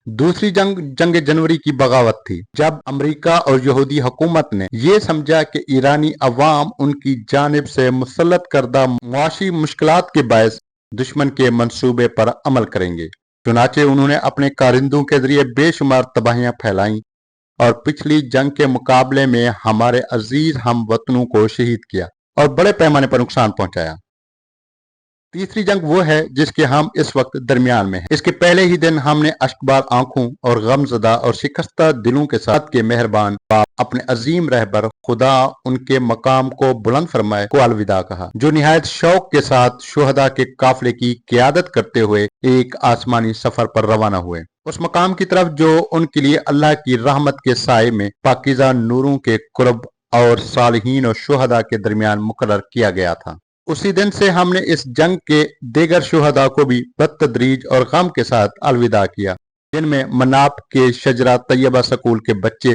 दूसरी जंग जनवरी की बगावत थी, जब अमेरिका और यहूदी हुकूमत ने ये समझा कि ईरानी अवाम उनकी जानिब से मुसल्लत करदा मुआशी मुश्किलात के बायस दुश्मन के मंसूबे पर अमल करेंगे। चुनाचे उन्होंने अपने कारिंदों के जरिए बेशुमार तबाहियां फैलाई और पिछली जंग के मुकाबले में हमारे अजीज हम वतनों को शहीद किया और बड़े पैमाने पर नुकसान पहुंचाया। तीसरी जंग वो है जिसके हम इस वक्त दरमियान में हैं। इसके पहले ही दिन हमने अश्कबार आंखों और गमजदा और शिकस्ता दिलों के साथ के मेहरबान बाप अपने अजीम रहबर खुदा उनके मकाम को बुलंद फरमाए को अलविदा कहा, जो निहायत शौक के साथ शुहदा के काफिले की क़ियादत करते हुए एक आसमानी सफर पर रवाना हुए, उस मकाम की तरफ जो उनके लिए अल्लाह की रहमत के साए में पाकीज़ा नूरों के कुर्ब और सालिहीन और शुहदा के दरमियान मुकर्रर किया गया था। उसी दिन से हमने इस जंग के दीगर शुहदा को भी बतदरीज और गम के साथ अलविदा किया, जिनमें मनाब के शजरा तैयबा स्कूल के बच्चे,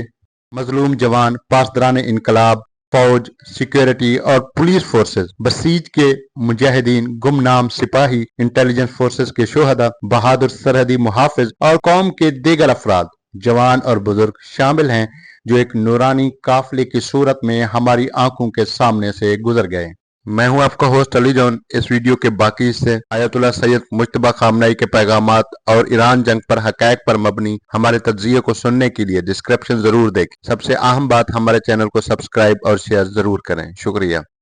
मजलूम जवान, पासदारान इनकलाब, फौज, सिक्योरिटी और पुलिस फोर्सेस, बसीज के मुजाहिदीन, गुमनाम सिपाही, इंटेलिजेंस फोर्सेस के शुहदा, बहादुर सरहदी मुहाफिज और कौम के दीगर अफराद, जवान और बुजुर्ग शामिल हैं, जो एक नूरानी काफिले की सूरत में हमारी आंखों के सामने से गुजर गए। मैं हूं आपका होस्ट अली जॉन। इस वीडियो के बाकी हिस्से आयतुल्लाह सैयद मुज्तबा खामनेई के पैगामात और ईरान जंग पर हक़ाइक़ पर मबनी हमारे तज्ज़िये को सुनने के लिए डिस्क्रिप्शन जरूर देखें। सबसे अहम बात, हमारे चैनल को सब्सक्राइब और शेयर जरूर करें। शुक्रिया।